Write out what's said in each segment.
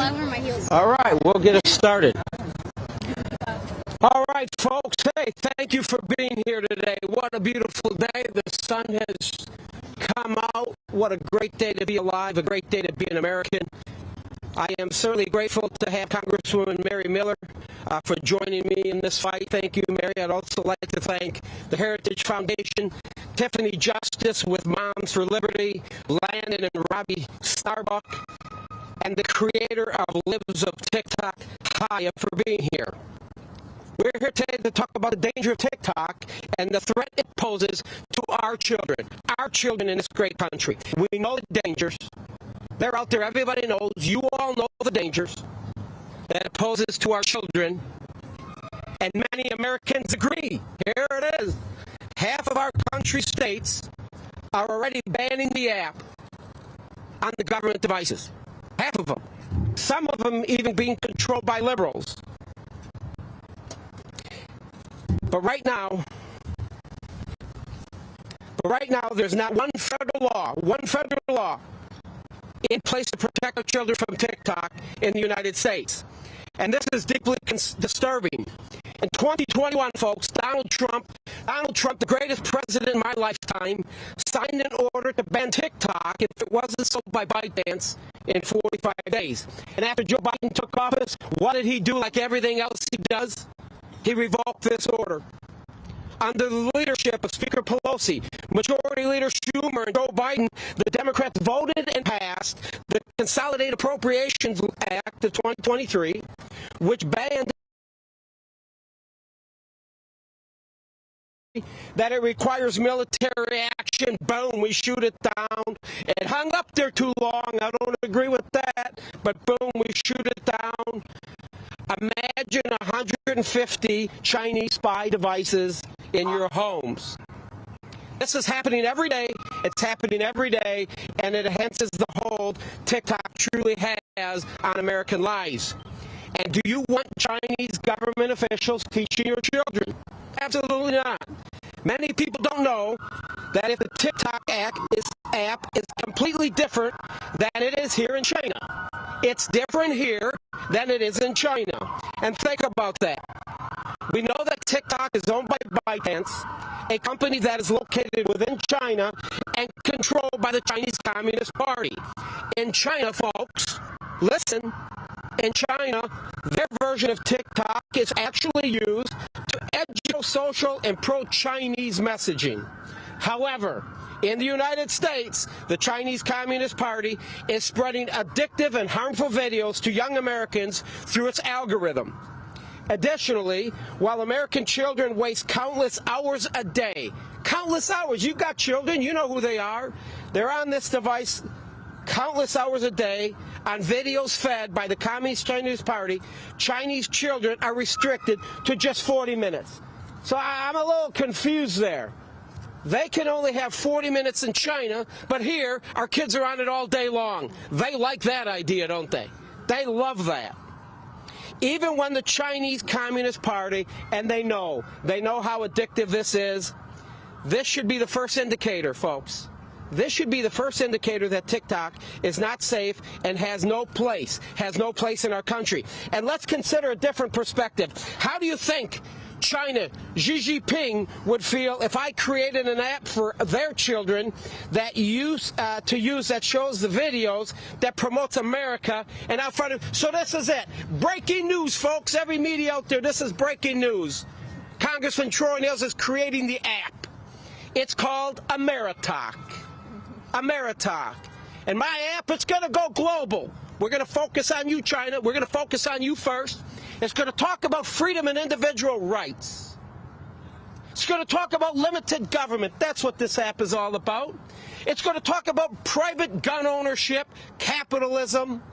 over my heels. All right, we'll get it started. All right, folks. Hey, thank you for being here today. What a beautiful day. The sun has come out. What a great day to be alive, a great day to be an American. I am certainly grateful to have Congresswoman Mary Miller for joining me in this fight. Thank you, Mary. I'd also like to thank the Heritage Foundation, Tiffany Justice with Moms for Liberty, Landon and Robbie Starbuck, and the creator of Lives of TikTok, Haya, for being here. We're here today to talk about the danger of TikTok and the threat it poses to our children in this great country. We know the dangers. They're out there. Everybody knows. You all know the dangers that it poses to our children. And many Americans agree. Here it is. Half of our country's states are already banning the app on the government devices. Half of them. Some of them even being controlled by liberals. But right now, there's not one federal law in place to protect our children from TikTok in the United States. And this is deeply disturbing. In 2021, folks, Donald Trump, the greatest president in my lifetime, signed an order to ban TikTok if it wasn't sold by ByteDance in 45 days. And after Joe Biden took office, what did he do like everything else he does? He revoked this order. Under the leadership of Speaker Pelosi, Majority Leader Schumer, and Joe Biden, the Democrats voted and passed the Consolidated Appropriations Act of 2023, which banned that it requires military action. Boom, we shoot it down. It hung up there too long. I don't agree with that, but boom, we shoot it down. Imagine 150 Chinese spy devices in your homes. This is happening every day. It's happening every day, and it enhances the hold TikTok truly has on American lives. And do you want Chinese government officials teaching your children? Absolutely not. Many people don't know that if the TikTok app is completely different than it is here in China. It's different here than it is in China. And think about that. We know that TikTok is owned by ByteDance, a company that is located within China and controlled by the Chinese Communist Party. In China, folks, listen, in China, their version of TikTok is actually used to educate social and pro-Chinese messaging. However, in the United States, the Chinese Communist Party is spreading addictive and harmful videos to young Americans through its algorithm. Additionally, while American children waste countless hours a day, countless hours, you've got children, you know who they are, they're on this device countless hours a day on videos fed by the Communist Chinese Party, Chinese children are restricted to just 40 minutes. So I'm a little confused there. They can only have 40 minutes in China, but here, our kids are on it all day long. They like that idea, don't they? They love that. Even when the Chinese Communist Party, and they know how addictive this is, this should be the first indicator, folks. This should be the first indicator that TikTok is not safe and has no place in our country. And let's consider a different perspective. How do you think China, Xi Jinping, would feel if I created an app for their children that that shows the videos that promotes America and out front of? So this is it. Breaking news, folks. Every media out there, this is breaking news. Congressman Troy Nehls is creating the app. It's called Ameritalk. Ameritalk. And my app, it's going to go global. We're going to focus on you, China. We're going to focus on you first. It's going to talk about freedom and individual rights. It's going to talk about limited government. That's what this app is all about. It's going to talk about private gun ownership, capitalism.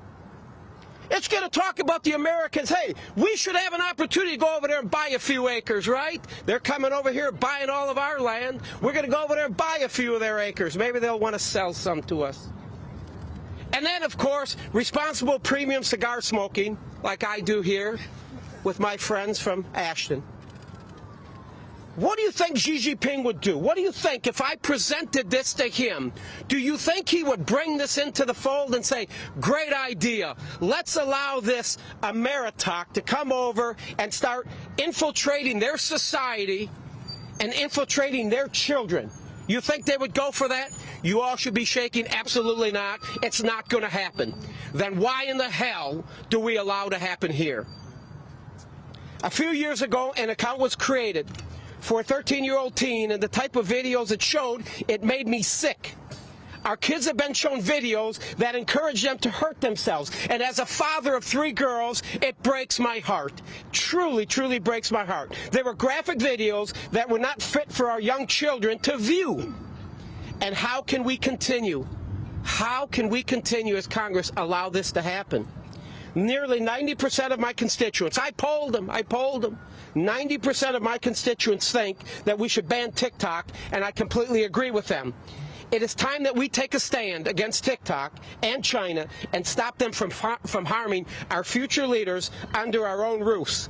It's going to talk about the Americans. Hey, we should have an opportunity to go over there and buy a few acres, right? They're coming over here buying all of our land. We're going to go over there and buy a few of their acres. Maybe they'll want to sell some to us. And then, of course, responsible premium cigar smoking, like I do here with my friends from Ashton. What do you think Xi Jinping would do? What do you think if I presented this to him? Do you think he would bring this into the fold and say, great idea, let's allow this Ameritalk to come over and start infiltrating their society and infiltrating their children? You think they would go for that? You all should be shaking. Absolutely not. It's not going to happen. Then why in the hell do we allow to happen here? A few years ago, an account was created for a 13-year-old teen, and the type of videos it showed, it made me sick. Our kids have been shown videos that encourage them to hurt themselves. And as a father of 3 girls, it breaks my heart. Truly, truly breaks my heart. They were graphic videos that were not fit for our young children to view. And how can we continue? How can we continue as Congress allow this to happen? Nearly 90% of my constituents, I polled them, 90% of my constituents think that we should ban TikTok, and I completely agree with them. It is time that we take a stand against TikTok and China and stop them from harming our future leaders under our own roofs.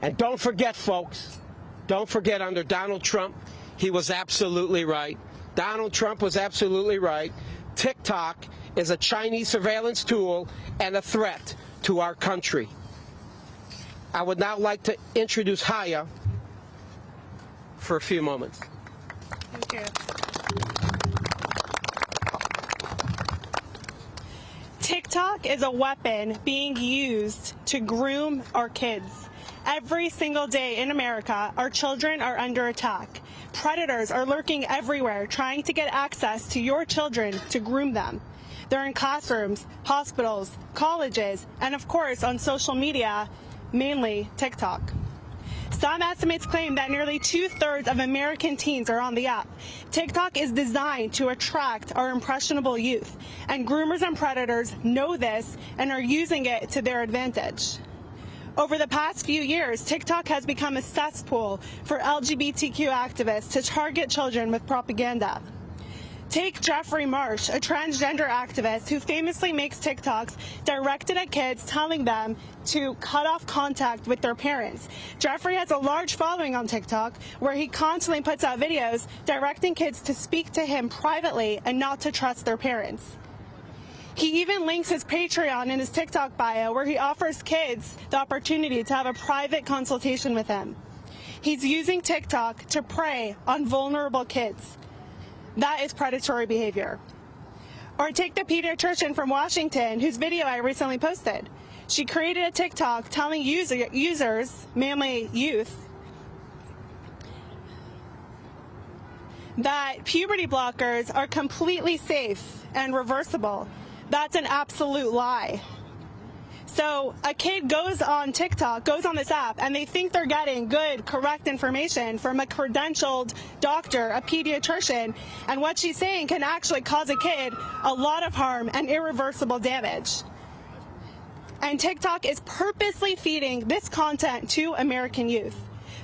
And don't forget, folks, don't forget, under Donald Trump, he was absolutely right. Donald Trump was absolutely right. TikTok is a Chinese surveillance tool and a threat to our country. I would now like to introduce Haya for a few moments. Thank you. TikTok is a weapon being used to groom our kids. Every single day in America, our children are under attack. Predators are lurking everywhere, trying to get access to your children to groom them. They're in classrooms, hospitals, colleges, and of course on social media, mainly TikTok. Some estimates claim that nearly 2/3 of American teens are on the app. TikTok is designed to attract our impressionable youth, and groomers and predators know this and are using it to their advantage. Over the past few years, TikTok has become a cesspool for LGBTQ activists to target children with propaganda. Take Jeffrey Marsh, a transgender activist who famously makes TikToks directed at kids, telling them to cut off contact with their parents. Jeffrey has a large following on TikTok, where he constantly puts out videos directing kids to speak to him privately and not to trust their parents. He even links his Patreon in his TikTok bio, where he offers kids the opportunity to have a private consultation with him. He's using TikTok to prey on vulnerable kids. That is predatory behavior. Or take the pediatrician from Washington, whose video I recently posted. She created a TikTok telling users, mainly youth, that puberty blockers are completely safe and reversible. That's an absolute lie. So a kid goes on TikTok, goes on this app, and they think they're getting good, correct information from a credentialed doctor, a pediatrician, and what she's saying can actually cause a kid a lot of harm and irreversible damage. And TikTok is purposely feeding this content to American youth.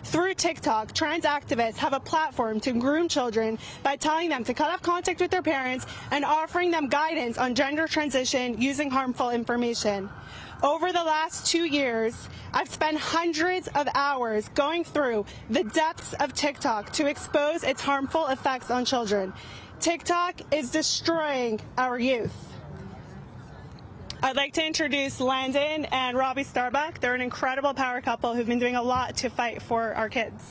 Through TikTok, trans activists have a platform to groom children by telling them to cut off contact with their parents and offering them guidance on gender transition using harmful information. Over the last 2 years, I've spent hundreds of hours going through the depths of TikTok to expose its harmful effects on children. TikTok is destroying our youth. I'd like to introduce Landon and Robbie Starbuck. They're an incredible power couple who've been doing a lot to fight for our kids.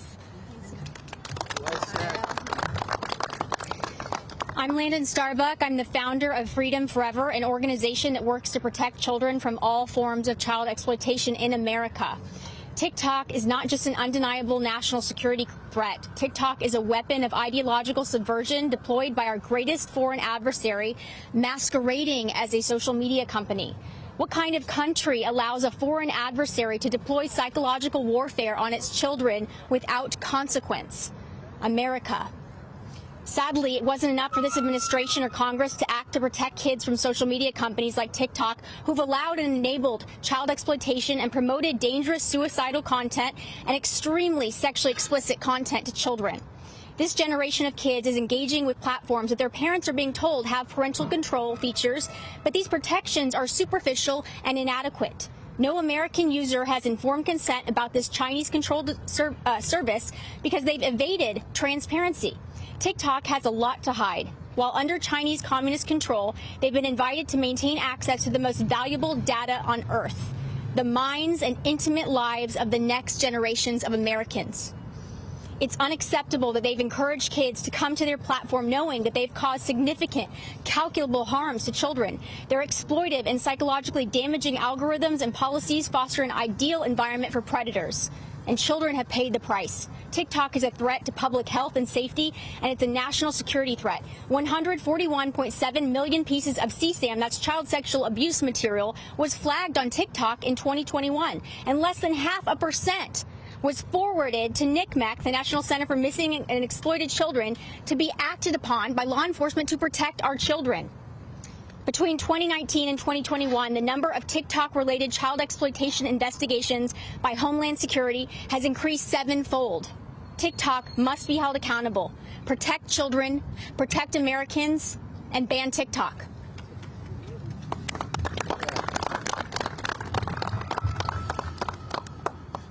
I'm Landon Starbuck. I'm the founder of Freedom Forever, an organization that works to protect children from all forms of child exploitation in America. TikTok is not just an undeniable national security threat. TikTok is a weapon of ideological subversion deployed by our greatest foreign adversary, masquerading as a social media company. What kind of country allows a foreign adversary to deploy psychological warfare on its children without consequence? America. Sadly, it wasn't enough for this administration or Congress to act to protect kids from social media companies like TikTok, who've allowed and enabled child exploitation and promoted dangerous suicidal content and extremely sexually explicit content to children. This generation of kids is engaging with platforms that their parents are being told have parental control features, but these protections are superficial and inadequate. No American user has informed consent about this Chinese-controlled service because they've evaded transparency. TikTok has a lot to hide. While under Chinese communist control, they've been invited to maintain access to the most valuable data on Earth, the minds and intimate lives of the next generations of Americans. It's unacceptable that they've encouraged kids to come to their platform knowing that they've caused significant, calculable harms to children. Their exploitive and psychologically damaging algorithms and policies foster an ideal environment for predators. And children have paid the price. TikTok is a threat to public health and safety, and it's a national security threat. 141.7 million pieces of CSAM, that's child sexual abuse material, was flagged on TikTok in 2021, and less than 0.5% was forwarded to NCMEC, the National Center for Missing and Exploited Children, to be acted upon by law enforcement to protect our children. Between 2019 and 2021, the number of TikTok-related child exploitation investigations by Homeland Security has increased 7-fold. TikTok must be held accountable. Protect children, protect Americans, and ban TikTok.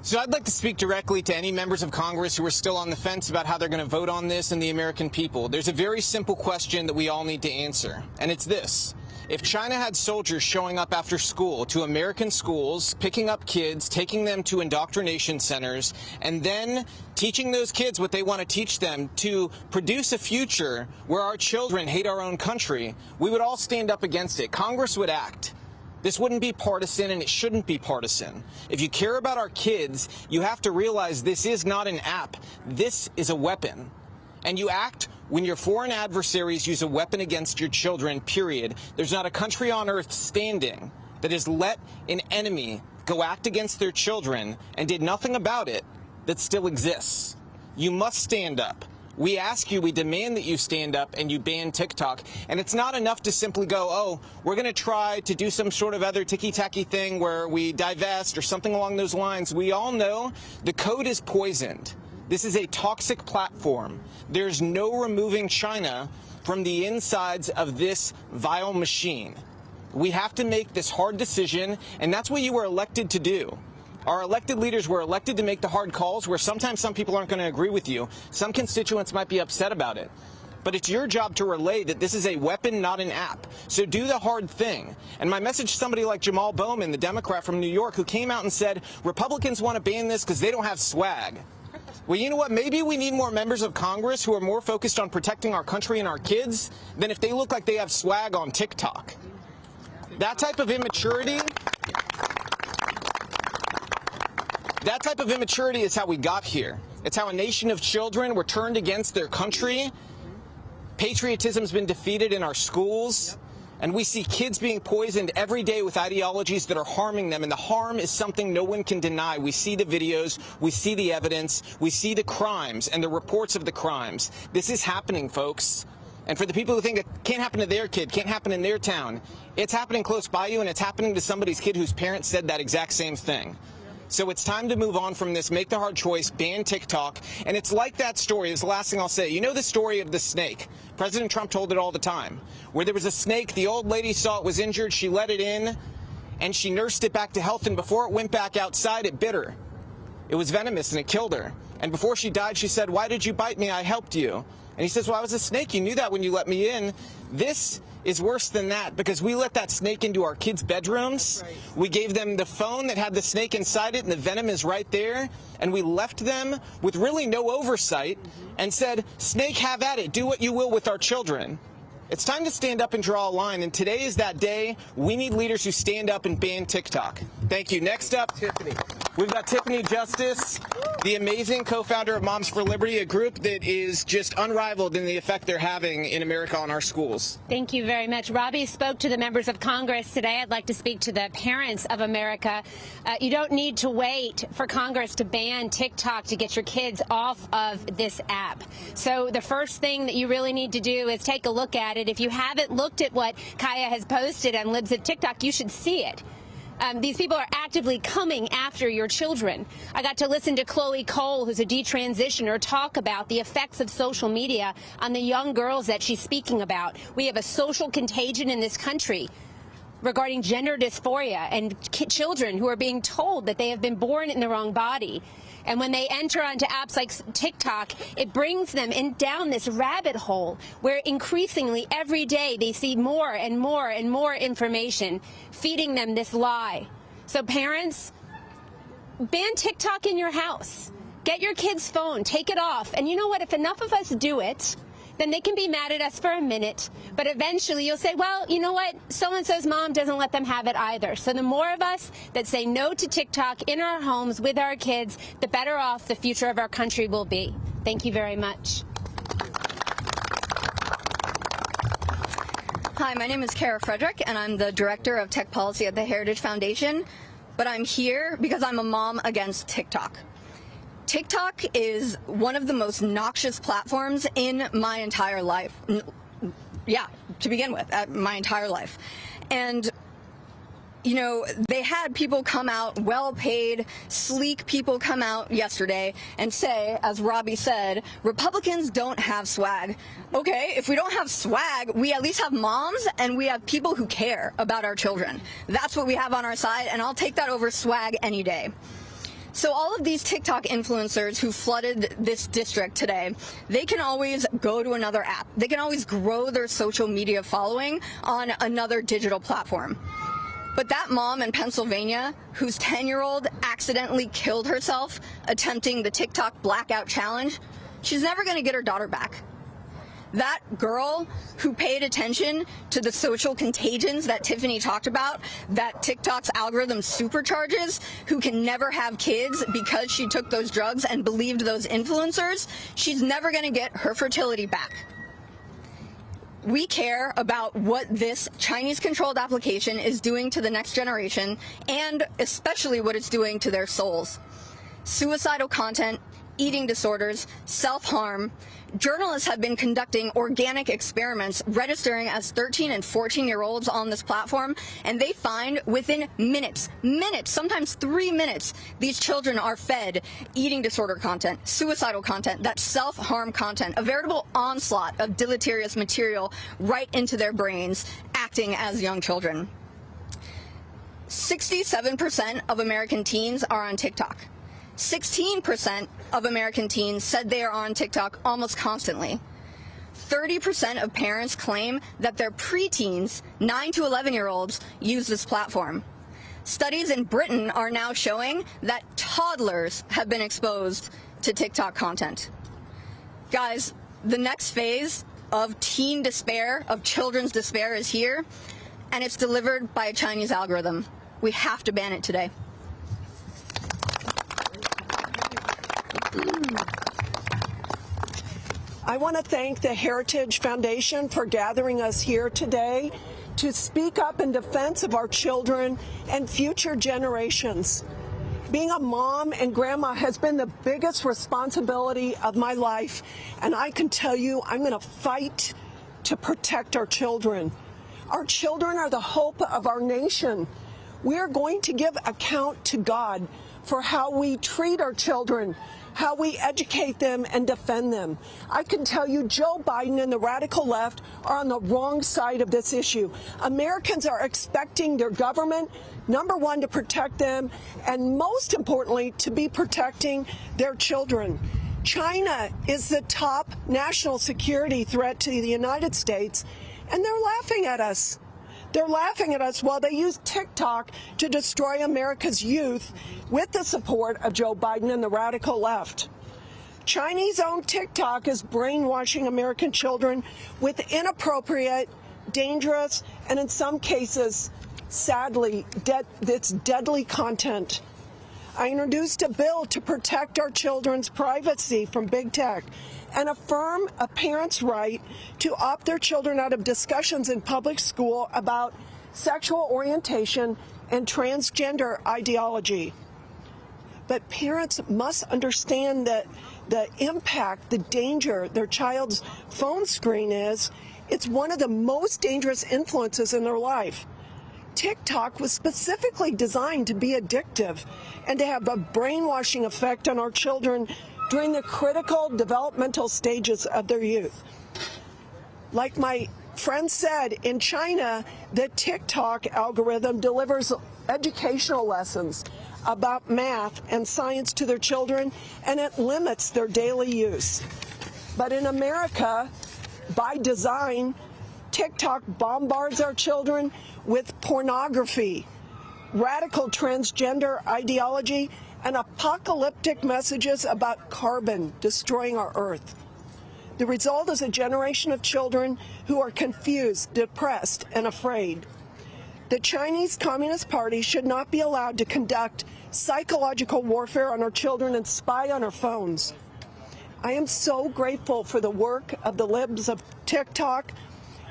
So I'd like to speak directly to any members of Congress who are still on the fence about how they're going to vote on this and the American people. There's a very simple question that we all need to answer, and it's this. If China had soldiers showing up after school to American schools, picking up kids, taking them to indoctrination centers, and then teaching those kids what they want to teach them to produce a future where our children hate our own country, we would all stand up against it. Congress would act. This wouldn't be partisan, and it shouldn't be partisan. If you care about our kids, you have to realize this is not an app. This is a weapon. And you act when your foreign adversaries use a weapon against your children, period. There's not a country on earth standing that has let an enemy go act against their children and did nothing about it that still exists. You must stand up. We ask you, we demand that you stand up and you ban TikTok. And it's not enough to simply go, oh, we're going to try to do some sort of other ticky-tacky thing where we divest or something along those lines. We all know the code is poisoned. This is a toxic platform. There's no removing China from the insides of this vile machine. We have to make this hard decision, and that's what you were elected to do. Our elected leaders were elected to make the hard calls where sometimes some people aren't going to agree with you. Some constituents might be upset about it. But it's your job to relay that this is a weapon, not an app. So do the hard thing. And my message to somebody like Jamal Bowman, the Democrat from New York, who came out and said, Republicans want to ban this because they don't have swag. Well, you know what? Maybe we need more members of Congress who are more focused on protecting our country and our kids than if they look like they have swag on TikTok. That type of immaturity... That type of immaturity is how we got here. It's how a nation of children were turned against their country. Patriotism's been defeated in our schools. And we see kids being poisoned every day with ideologies that are harming them. And the harm is something no one can deny. We see the videos. We see the evidence. We see the crimes and the reports of the crimes. This is happening, folks. And for the people who think it can't happen to their kid, can't happen in their town, it's happening close by you, and it's happening to somebody's kid whose parents said that exact same thing. So it's time to move on from this, make the hard choice, ban TikTok. And it's like that story, it's the last thing I'll say. You know the story of the snake? President Trump told it all the time. Where there was a snake, the old lady saw it was injured, she let it in, and she nursed it back to health, and before it went back outside, it bit her. It was venomous, and it killed her. And before she died, she said, "Why did you bite me? I helped you." And he says, "Well, I was a snake. You knew that when you let me in." This is worse than that, because we let that snake into our kids' bedrooms. We gave them the phone that had the snake inside it, and the venom is right there. And we left them with really no oversight and said, "Snake, have at it. Do what you will with our children." It's time to stand up and draw a line, and today is that day. We need leaders who stand up and ban TikTok. Thank you. Next up, Tiffany. We've got Tiffany Justice, the amazing co-founder of Moms for Liberty, a group that is just unrivaled in the effect they're having in America on our schools. Thank you very much. Robbie spoke to the members of Congress today. I'd like to speak to the parents of America. You don't need to wait for Congress to ban TikTok to get your kids off of this app. So the first thing that you really need to do is take a look at it. If you haven't looked at what Kaya has posted on Libs of TikTok, you should see it. These people are actively coming after your children. I got to listen to Chloe Cole, who's a detransitioner, talk about the effects of social media on the young girls that she's speaking about. We have a social contagion in this country. regarding gender dysphoria and children who are being told that they have been born in the wrong body. And when they enter onto apps like TikTok, it brings them down this rabbit hole where increasingly every day they see more and more and more information feeding them this lie. So parents, ban TikTok in your house. Get your kid's phone, take it off. And you know what? If enough of us do it, then they can be mad at us for a minute, but eventually you'll say, well, you know what, so-and-so's mom doesn't let them have it either. So the more of us that say no to TikTok in our homes with our kids, the better off the future of our country will be. Thank you very much. Hi, my name is Kara Frederick, and I'm the Director of Tech Policy at the Heritage Foundation, but I'm here because I'm a mom against TikTok. TikTok is one of the most noxious platforms in my entire life. Yeah, to begin with, my entire life. And, you know, they had people come out, well-paid, sleek people come out yesterday and say, as Robbie said, Republicans don't have swag. Okay, if we don't have swag, we at least have moms and we have people who care about our children. That's what we have on our side, and I'll take that over swag any day. So all of these TikTok influencers who flooded this district today, they can always go to another app. They can always grow their social media following on another digital platform. But that mom in Pennsylvania, whose 10-year-old accidentally killed herself attempting the TikTok blackout challenge, she's never going to get her daughter back. That girl who paid attention to the social contagions that Tiffany talked about, that TikTok's algorithm supercharges, who can never have kids because she took those drugs and believed those influencers, she's never going to get her fertility back. We care about what this Chinese-controlled application is doing to the next generation, and especially what it's doing to their souls. Suicidal content, eating disorders, self-harm. Journalists have been conducting organic experiments registering as 13 and 14-year-olds on this platform, and they find within minutes, sometimes 3 minutes, these children are fed eating disorder content, suicidal content, that self-harm content, a veritable onslaught of deleterious material right into their brains, acting as young children. 67% of American teens are on TikTok. 16% of American teens said they are on TikTok almost constantly. 30% of parents claim that their preteens, 9 to 11-year-olds, use this platform. Studies in Britain are now showing that toddlers have been exposed to TikTok content. Guys, the next phase of teen despair, of children's despair, is here, and it's delivered by a Chinese algorithm. We have to ban it today. I want to thank the Heritage Foundation for gathering us here today to speak up in defense of our children and future generations. Being a mom and grandma has been the biggest responsibility of my life, and I can tell you I'm going to fight to protect our children. Our children are the hope of our nation. We are going to give account to God for how we treat our children, how we educate them and defend them. I can tell you Joe Biden and the radical left are on the wrong side of this issue. Americans are expecting their government, number one, to protect them, and most importantly, to be protecting their children. China is the top national security threat to the United States, and they're laughing at us. They're laughing at us while they use TikTok to destroy America's youth with the support of Joe Biden and the radical left. Chinese-owned TikTok is brainwashing American children with inappropriate, dangerous, and in some cases, sadly, it's deadly content. I introduced a bill to protect our children's privacy from big tech and affirm a parent's right to opt their children out of discussions in public school about sexual orientation and transgender ideology. But parents must understand that the impact, the danger their child's phone screen is. It's one of the most dangerous influences in their life. TikTok was specifically designed to be addictive and to have a brainwashing effect on our children during the critical developmental stages of their youth. Like my Friends said in China, the TikTok algorithm delivers educational lessons about math and science to their children, and it limits their daily use. But in America, by design, TikTok bombards our children with pornography, radical transgender ideology, and apocalyptic messages about carbon destroying our Earth. The result is a generation of children who are confused, depressed, and afraid. The Chinese Communist Party should not be allowed to conduct psychological warfare on our children and spy on our phones. I am so grateful for the work of the libs of TikTok,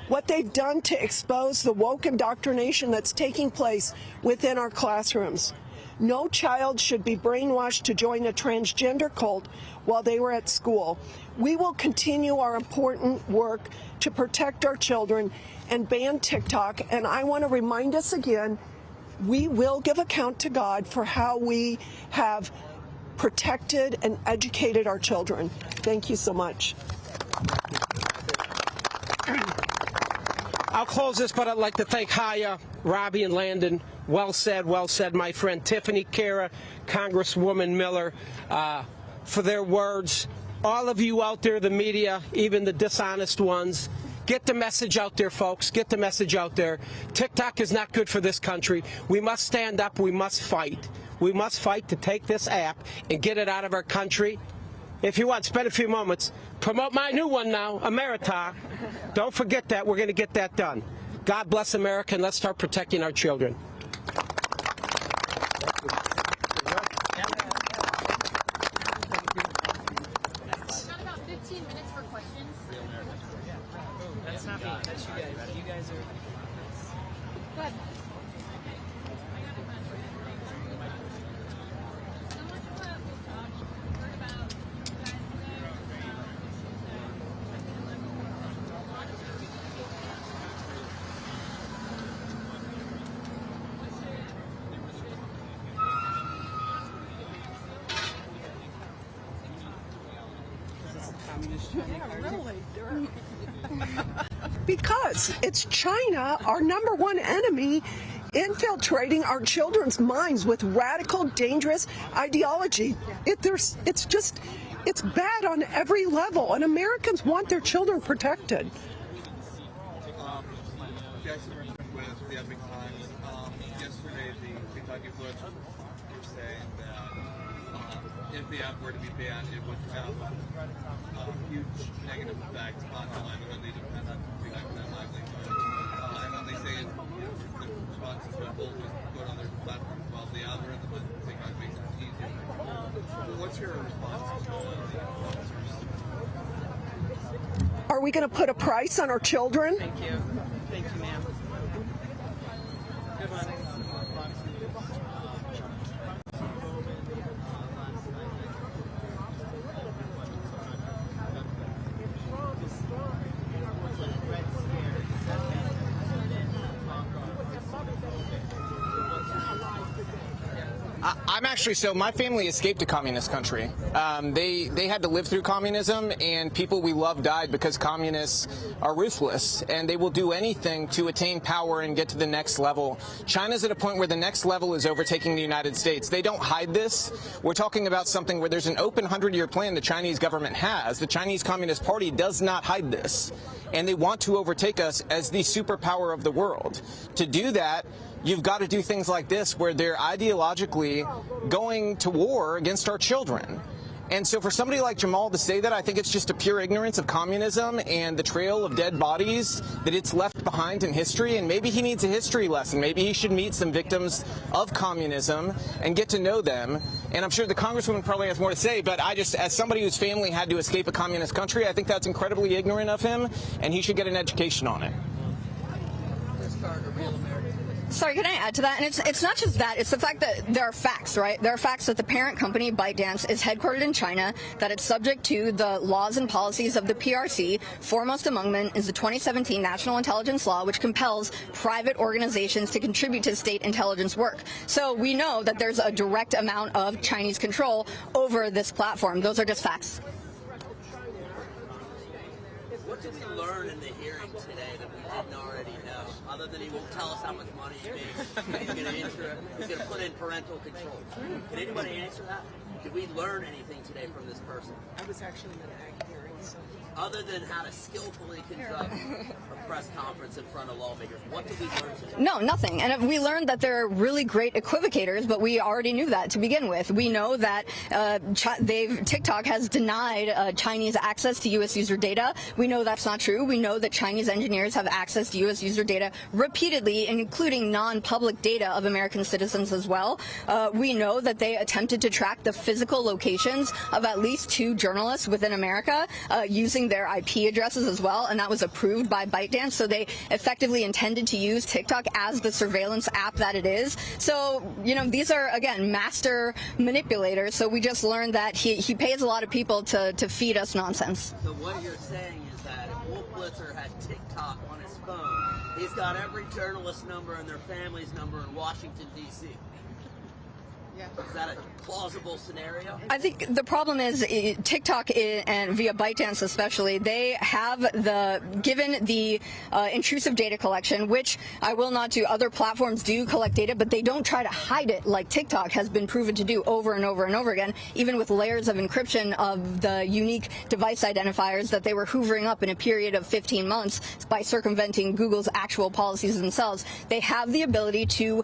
what they've done to expose the woke indoctrination that's taking place within our classrooms. No child should be brainwashed to join a transgender cult while they were at school. We will continue our important work to protect our children and ban TikTok. And I want to remind us again, we will give account to God for how we have protected and educated our children. Thank you so much. I'll close this, but I'd like to thank Haya, Robbie, and Landon. Well said, my friend Tiffany, Kara, Congresswoman Miller, for their words. All of you out there, the media, even the dishonest ones, get the message out there, folks. Get the message out there. TikTok is not good for this country. We must stand up. We must fight. We must fight to take this app and get it out of our country. If you want, spend a few moments. Promote my new one now, Amerita. Don't forget that. We're going to get that done. God bless America, and let's start protecting our children. About 15 minutes for questions. That's not me. That's you guys. You guys are. Go ahead. Because it's China, our number one enemy, infiltrating our children's minds with radical, dangerous ideology. It's bad on every level, and Americans want their children protected. With the Epic Times, yesterday the TikTok influencers were saying that if the app were to be banned, it would have huge negative effects on how everybody depends on TikTok for their livelihood. And then they say the response is simple, just put on their platform as well. The algorithm of TikTok makes it easier. What's your response to the influencers? Are we going to put a price on our children? Thank you. Thank you, ma'am. Good morning. So my family escaped a communist country. They had to live through communism, and people we love died because communists are ruthless, and they will do anything to attain power and get to the next level. China's at a point where the next level is overtaking the United States. They don't hide this. We're talking about something where there's an open 100-year plan the Chinese government has. The Chinese Communist Party does not hide this, and they want to overtake us as the superpower of the world. To do that, you've got to do things like this where they're ideologically going to war against our children. And so for somebody like Jamal to say that, I think it's just a pure ignorance of communism and the trail of dead bodies that it's left behind in history. And maybe he needs a history lesson. Maybe he should meet some victims of communism and get to know them. And I'm sure the Congresswoman probably has more to say, but I just, as somebody whose family had to escape a communist country, I think that's incredibly ignorant of him, and he should get an education on it. Sorry, can I add to that? And it's not just that. It's the fact that there are facts, right? There are facts that the parent company, ByteDance, is headquartered in China, that it's subject to the laws and policies of the PRC. Foremost among them is the 2017 National Intelligence Law, which compels private organizations to contribute to state intelligence work. So we know that there's a direct amount of Chinese control over this platform. Those are just facts. What did we learn in the hearing today that we didn't already know? Other than he won't tell us how much money he makes, he's going to put in parental controls. Can anybody answer that? Did we learn anything today from this person? I was actually in an ag hearing, so. Other than how to skillfully conduct a press conference in front of lawmakers, what did we learn today? No, nothing. And we learned that they're really great equivocators, but we already knew that to begin with. We know that TikTok has denied Chinese access to U.S. user data. We know that's not true. We know that Chinese engineers have access to U.S. user data repeatedly, including non-public data of American citizens as well. We know that they attempted to track the physical locations of at least 2 journalists within America using their IP addresses as well, and that was approved by ByteDance. So they effectively intended to use TikTok as the surveillance app that it is. So, you know, these are, again, master manipulators. So we just learned that he pays a lot of people to feed us nonsense. So what you're saying is that if Wolf Blitzer had TikTok on his phone, he's got every journalist number and their family's number in Washington, D.C. Yeah. Is that a plausible scenario? I think the problem is TikTok and via ByteDance especially, they have given the intrusive data collection, which I will not do. Other platforms do collect data, but they don't try to hide it like TikTok has been proven to do over and over and over again, even with layers of encryption of the unique device identifiers that they were hoovering up in a period of 15 months by circumventing Google's actual policies themselves. They have the ability to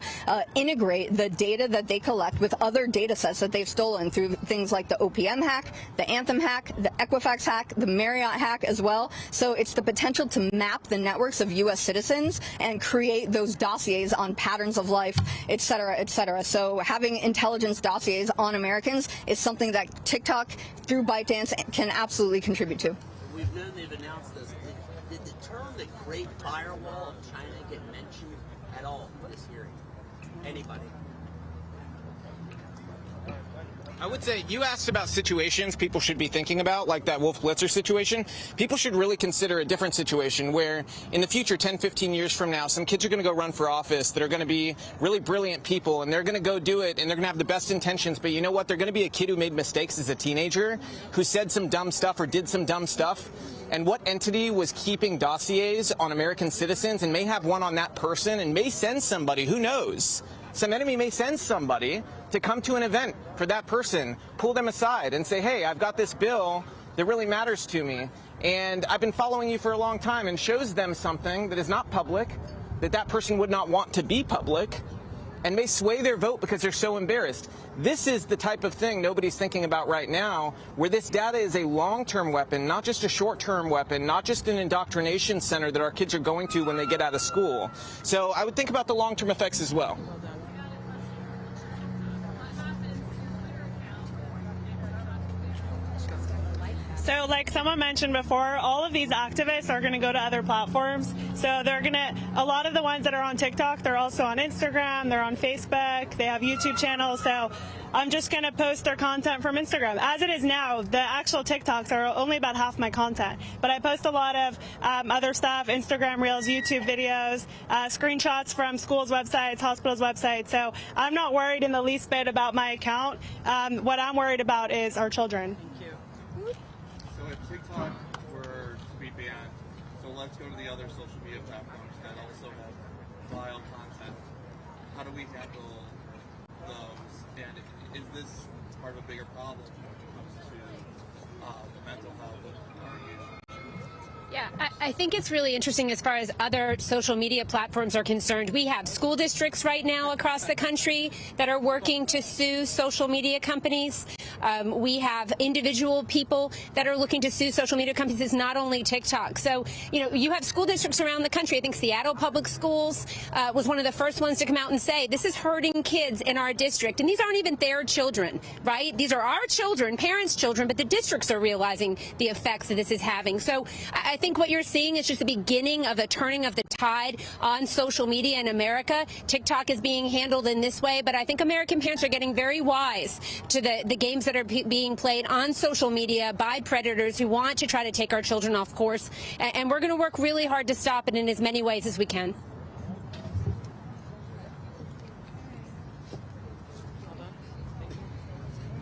integrate the data that they collect with other data sets that they've stolen through things like the OPM hack, the Anthem hack, the Equifax hack, the Marriott hack as well. So it's the potential to map the networks of U.S. citizens and create those dossiers on patterns of life, et cetera, et cetera. So having intelligence dossiers on Americans is something that TikTok through ByteDance can absolutely contribute to. We've known they've announced this. Did the term the Great Firewall of China get mentioned at all in this hearing? Anybody? I would say you asked about situations people should be thinking about, like that Wolf Blitzer situation. People should really consider a different situation where in the future, 10, 15 years from now, some kids are going to go run for office that are going to be really brilliant people, and they're going to go do it, and they're going to have the best intentions. But you know what? They're going to be a kid who made mistakes as a teenager, who said some dumb stuff or did some dumb stuff. And what entity was keeping dossiers on American citizens and may have one on that person and may send somebody, who knows? Some enemy may send somebody to come to an event for that person, pull them aside and say, hey, I've got this bill that really matters to me, and I've been following you for a long time, and shows them something that is not public, that that person would not want to be public, and may sway their vote because they're so embarrassed. This is the type of thing nobody's thinking about right now, where this data is a long-term weapon, not just a short-term weapon, not just an indoctrination center that our kids are going to when they get out of school. So I would think about the long-term effects as well. So like someone mentioned before, all of these activists are going to go to other platforms. So they're going to, a lot of the ones that are on TikTok, they're also on Instagram, they're on Facebook, they have YouTube channels. So I'm just going to post their content from Instagram. As it is now, the actual TikToks are only about half my content. But I post a lot of other stuff, Instagram Reels, YouTube videos, screenshots from schools' websites, hospitals' websites. So I'm not worried in the least bit about my account. What I'm worried about is our children. So if TikTok were to be banned, so let's go to the other social media platforms that also have vile content. How do we handle those? And is this part of a bigger problem when it comes to the mental health of our youth? Yeah, I think it's really interesting as far as other social media platforms are concerned. We have school districts right now across the country that are working to sue social media companies. We have individual people that are looking to sue social media companies. It's not only TikTok. So, you know, you have school districts around the country. I think Seattle Public Schools was one of the first ones to come out and say, this is hurting kids in our district. And these aren't even their children, right? These are our children, parents' children, but the districts are realizing the effects that this is having. So I think what you're seeing is just the beginning of the turning of the tide on social media in America. TikTok is being handled in this way, but I think American parents are getting very wise to the games that are being played on social media by predators who want to try to take our children off course. And we're going to work really hard to stop it in as many ways as we can.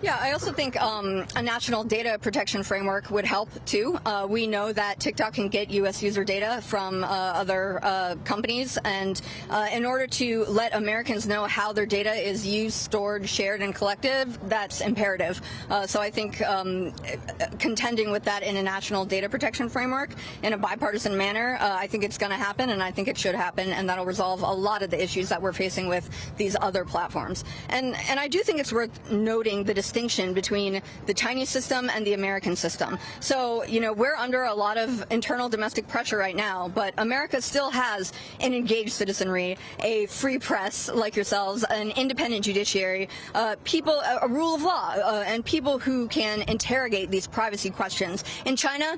Yeah, I also think a national data protection framework would help too. We know that TikTok can get U.S. user data from other companies, and in order to let Americans know how their data is used, stored, shared, and collected, that's imperative. So I think contending with that in a national data protection framework in a bipartisan manner, I think it's going to happen, and I think it should happen, and that'll resolve a lot of the issues that we're facing with these other platforms. And I do think it's worth noting the distinction between the Chinese system and the American system. So, you know, we're under a lot of internal domestic pressure right now, but America still has an engaged citizenry, a free press like yourselves, an independent judiciary, people, a rule of law, and people who can interrogate these privacy questions. In China,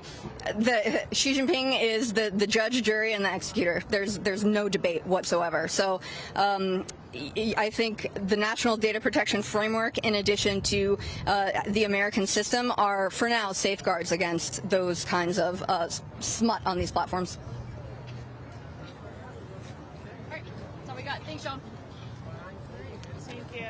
Xi Jinping is the judge, jury, and the executor. There's no debate whatsoever. So I think the national data protection framework, in addition to the American system, are for now safeguards against those kinds of smut on these platforms. All right, that's all we got. Thanks, Sean. Thank you.